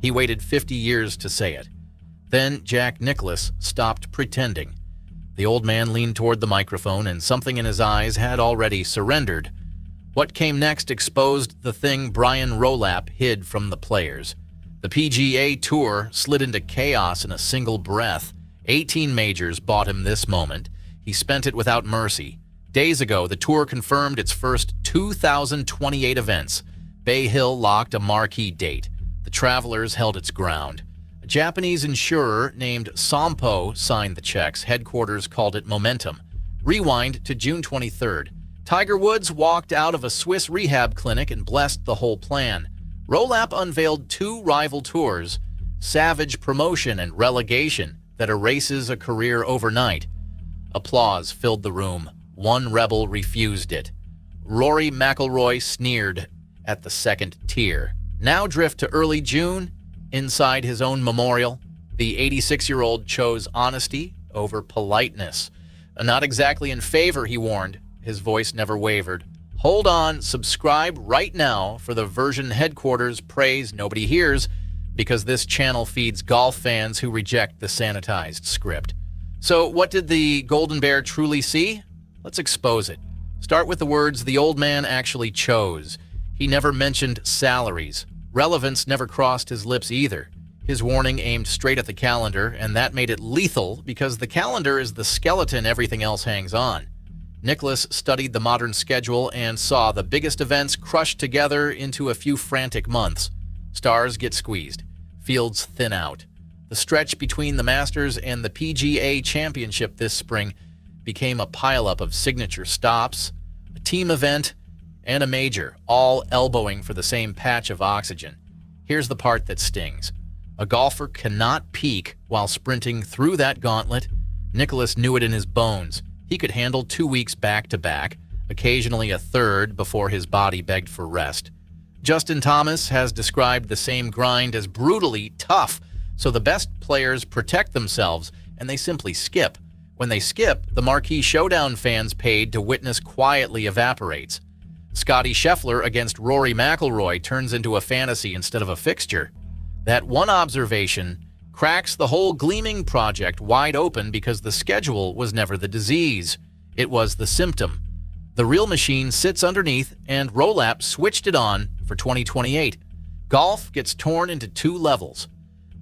He waited 50 years to say it. Then Jack Nicklaus stopped pretending. The old man leaned toward the microphone, and something in his eyes had already surrendered. What came next exposed the thing Brian Rolapp hid from the players. The PGA Tour slid into chaos in a single breath. 18 majors bought him this moment. He spent it without mercy. Days ago, the tour confirmed its first 2,028 events. Bay Hill locked a marquee date. The Travelers held its ground. A Japanese insurer named Sompo signed the checks. Headquarters called it Momentum. Rewind to June 23rd. Tiger Woods walked out of a Swiss rehab clinic and blessed the whole plan. Rolapp unveiled 2 rival tours, savage promotion and relegation that erases a career overnight. Applause filled the room. One rebel refused it. Rory McIlroy sneered at the second tier. Now drift to early June. Inside his own memorial, the 86-year-old chose honesty over politeness. Not exactly in favor, he warned. His voice never wavered. Hold on, subscribe right now for the version headquarters praise nobody hears, because this channel feeds golf fans who reject the sanitized script. So what did the Golden Bear truly see? Let's expose it. Start with the words the old man actually chose. He never mentioned salaries. Relevance never crossed his lips either. His warning aimed straight at the calendar, and that made it lethal because the calendar is the skeleton everything else hangs on. Nicklaus studied the modern schedule and saw the biggest events crushed together into a few frantic months. Stars get squeezed. Fields thin out. The stretch between the Masters and the PGA Championship this spring became a pileup of signature stops, a team event, and a major, all elbowing for the same patch of oxygen. Here's the part that stings. A golfer cannot peak while sprinting through that gauntlet. Nicklaus knew it in his bones. He could handle 2 weeks back-to-back, occasionally a third before his body begged for rest. Justin Thomas has described the same grind as brutally tough, so the best players protect themselves, and they simply skip. When they skip, the marquee showdown fans paid to witness quietly evaporates. Scottie Scheffler against Rory McIlroy turns into a fantasy instead of a fixture. That one observation cracks the whole gleaming project wide open because the schedule was never the disease. It was the symptom. The real machine sits underneath, and Rolapp switched it on for 2028. Golf gets torn into 2 levels.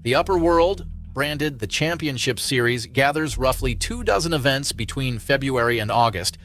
The upper world, branded the Championship Series, gathers roughly 24 events between February and August,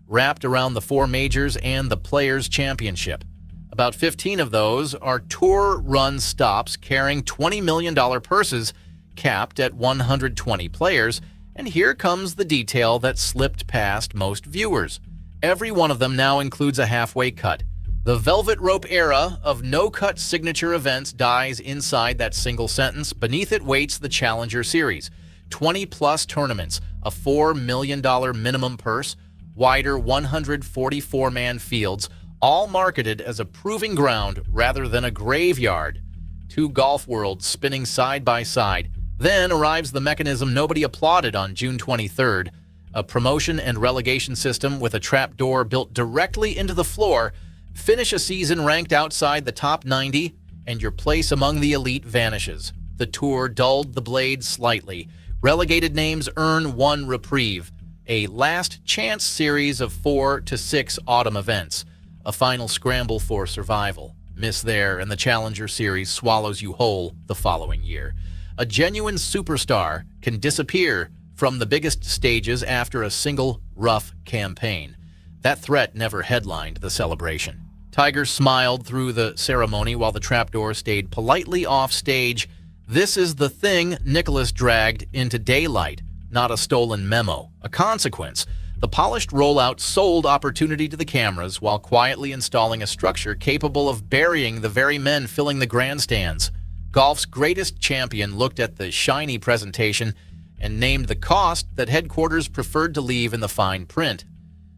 wrapped around the 4 majors and the Players' Championship. About 15 of those are tour-run stops carrying $20 million purses capped at 120 players, and here comes the detail that slipped past most viewers. Every one of them now includes a halfway cut. The velvet rope era of no-cut signature events dies inside that single sentence. Beneath it waits the Challenger Series. 20-plus tournaments, a $4 million minimum purse, wider 144-man fields, all marketed as a proving ground rather than a graveyard. 2 golf worlds spinning side by side. Then arrives the mechanism nobody applauded on June 23rd, a promotion and relegation system with a trapdoor built directly into the floor. Finish a season ranked outside the top 90, and your place among the elite vanishes. The tour dulled the blade slightly. Relegated names earn 1 reprieve. A last chance series of 4 to 6 autumn events. A final scramble for survival. Miss there, and the Challenger Series swallows you whole the following year. A genuine superstar can disappear from the biggest stages after a single rough campaign. That threat never headlined the celebration. Tiger smiled through the ceremony while the trapdoor stayed politely off stage. This is the thing Nicklaus dragged into daylight, not a stolen memo, a consequence. The polished rollout sold opportunity to the cameras while quietly installing a structure capable of burying the very men filling the grandstands. Golf's greatest champion looked at the shiny presentation and named the cost that headquarters preferred to leave in the fine print.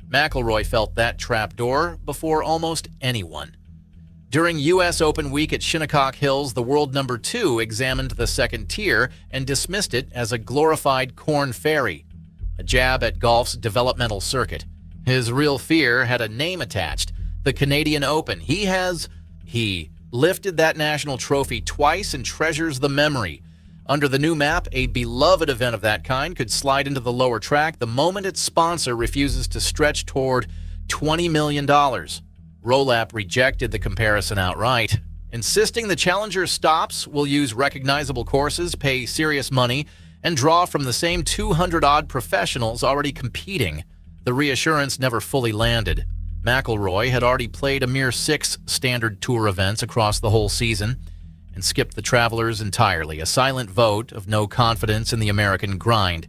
McIlroy felt that trapdoor before almost anyone. During U.S. Open week at Shinnecock Hills, the world number 2 examined the second tier and dismissed it as a glorified corn ferry, a jab at golf's developmental circuit. His real fear had a name attached, the Canadian Open. He lifted that national trophy twice and treasures the memory. Under the new map, a beloved event of that kind could slide into the lower track the moment its sponsor refuses to stretch toward $20 million. Rolapp rejected the comparison outright, insisting the challenger stops will use recognizable courses, pay serious money, and draw from the same 200-odd professionals already competing. The reassurance never fully landed. McIlroy had already played a mere 6 standard tour events across the whole season and skipped the Travelers entirely, a silent vote of no confidence in the American grind.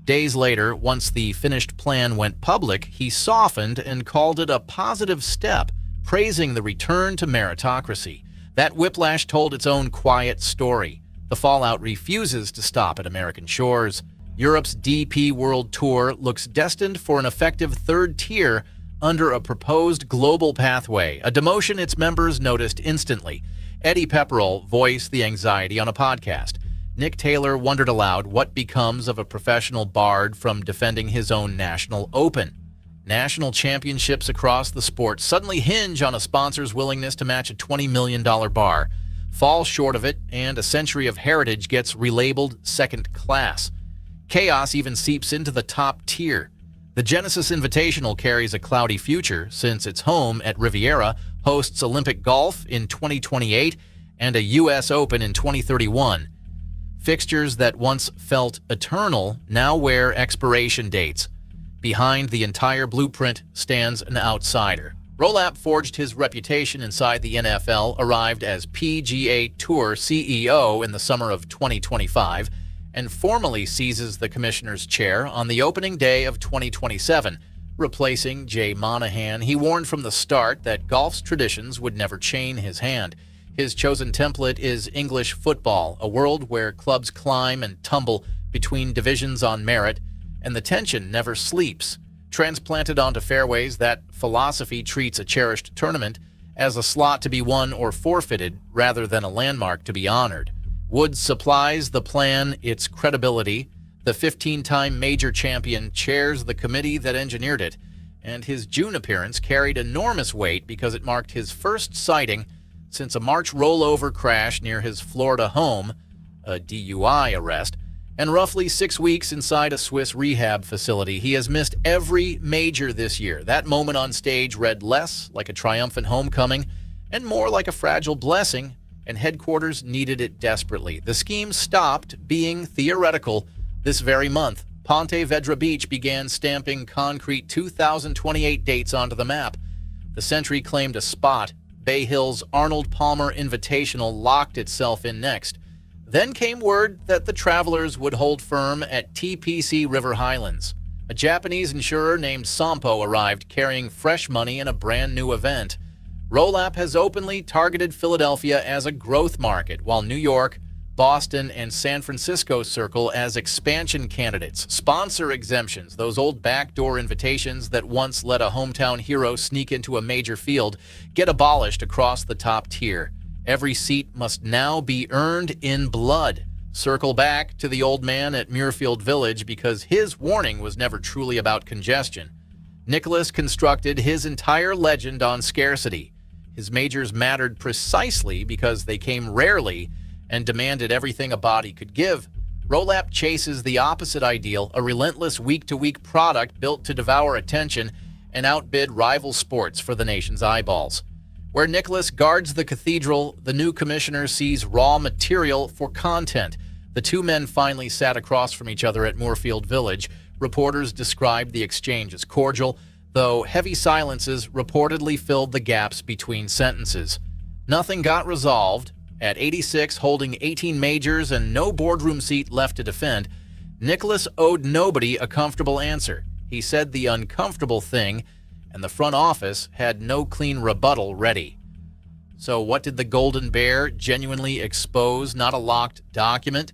Days later, once the finished plan went public, he softened and called it a positive step, praising the return to meritocracy. That whiplash told its own quiet story. The fallout refuses to stop at American shores. Europe's DP World Tour looks destined for an effective third tier under a proposed global pathway, a demotion its members noticed instantly. Eddie Pepperell voiced the anxiety on a podcast. Nick Taylor wondered aloud what becomes of a professional bard from defending his own national open. National championships across the sport suddenly hinge on a sponsor's willingness to match a $20 million bar. Fall short of it, and a century of heritage gets relabeled second class. Chaos even seeps into the top tier. The Genesis Invitational carries a cloudy future since its home at Riviera hosts Olympic golf in 2028 and a U.S. Open in 2031. Fixtures that once felt eternal now wear expiration dates. Behind the entire blueprint stands an outsider. Rolapp forged his reputation inside the NFL, arrived as PGA Tour CEO in the summer of 2025, and formally seizes the commissioner's chair on the opening day of 2027. Replacing Jay Monahan, he warned from the start that golf's traditions would never chain his hand. His chosen template is English football, a world where clubs climb and tumble between divisions on merit, and the tension never sleeps. Transplanted onto fairways, that philosophy treats a cherished tournament as a slot to be won or forfeited rather than a landmark to be honored. Woods supplies the plan its credibility. The 15-time major champion chairs the committee that engineered it, and his June appearance carried enormous weight because it marked his first sighting since a March rollover crash near his Florida home, a DUI arrest, and roughly 6 weeks inside a Swiss rehab facility. He has missed every major this year. That moment on stage read less like a triumphant homecoming and more like a fragile blessing, and headquarters needed it desperately. The scheme stopped being theoretical this very month. Ponte Vedra Beach began stamping concrete 2028 dates onto the map. The Century claimed a spot. Bay Hill's Arnold Palmer Invitational locked itself in next. Then came word that the Travelers would hold firm at TPC River Highlands. A Japanese insurer named Sompo arrived carrying fresh money in a brand new event. Rolapp has openly targeted Philadelphia as a growth market, while New York, Boston, and San Francisco circle as expansion candidates. Sponsor exemptions, those old backdoor invitations that once let a hometown hero sneak into a major field, get abolished across the top tier. Every seat must now be earned in blood. Circle back to the old man at Muirfield Village because his warning was never truly about congestion. Nicklaus constructed his entire legend on scarcity. His majors mattered precisely because they came rarely and demanded everything a body could give. Rolapp chases the opposite ideal, a relentless week-to-week product built to devour attention and outbid rival sports for the nation's eyeballs. Where Nicklaus guards the cathedral, the new commissioner sees raw material for content. The two men finally sat across from each other at Moorfield Village. Reporters described the exchange as cordial, though heavy silences reportedly filled the gaps between sentences. Nothing got resolved. At 86, holding 18 majors and no boardroom seat left to defend, Nicklaus owed nobody a comfortable answer. He said the uncomfortable thing, and the front office had no clean rebuttal ready. So what did the Golden Bear genuinely expose? Not a locked document.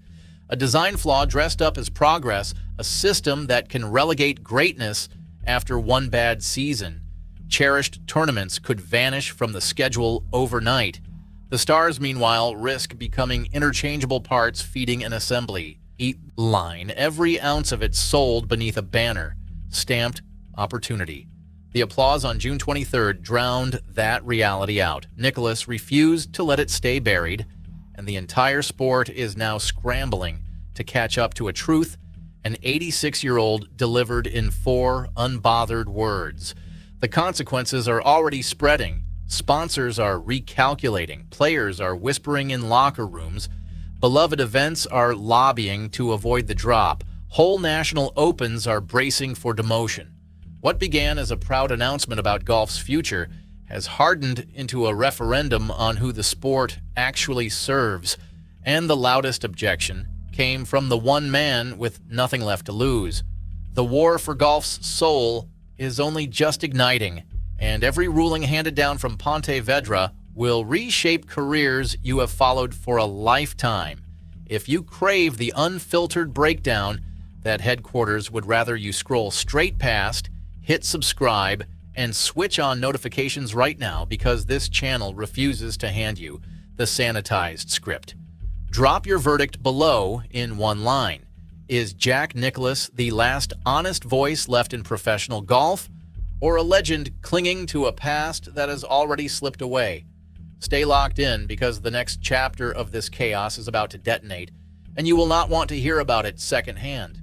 A design flaw dressed up as progress, a system that can relegate greatness after one bad season. Cherished tournaments could vanish from the schedule overnight. The stars, meanwhile, risk becoming interchangeable parts feeding an assembly line, every ounce of it sold beneath a banner stamped opportunity. The applause on June 23rd drowned that reality out. Nicklaus refused to let it stay buried, and the entire sport is now scrambling to catch up to a truth an 86-year-old delivered in 4 unbothered words. The consequences are already spreading. Sponsors are recalculating. Players are whispering in locker rooms. Beloved events are lobbying to avoid the drop. Whole national opens are bracing for demotion. What began as a proud announcement about golf's future has hardened into a referendum on who the sport actually serves, and the loudest objection came from the one man with nothing left to lose. The war for golf's soul is only just igniting, and every ruling handed down from Ponte Vedra will reshape careers you have followed for a lifetime. If you crave the unfiltered breakdown that headquarters would rather you scroll straight past, hit subscribe, and switch on notifications right now, because this channel refuses to hand you the sanitized script. Drop your verdict below in one line. Is Jack Nicklaus the last honest voice left in professional golf, or a legend clinging to a past that has already slipped away? Stay locked in, because the next chapter of this chaos is about to detonate, and you will not want to hear about it secondhand.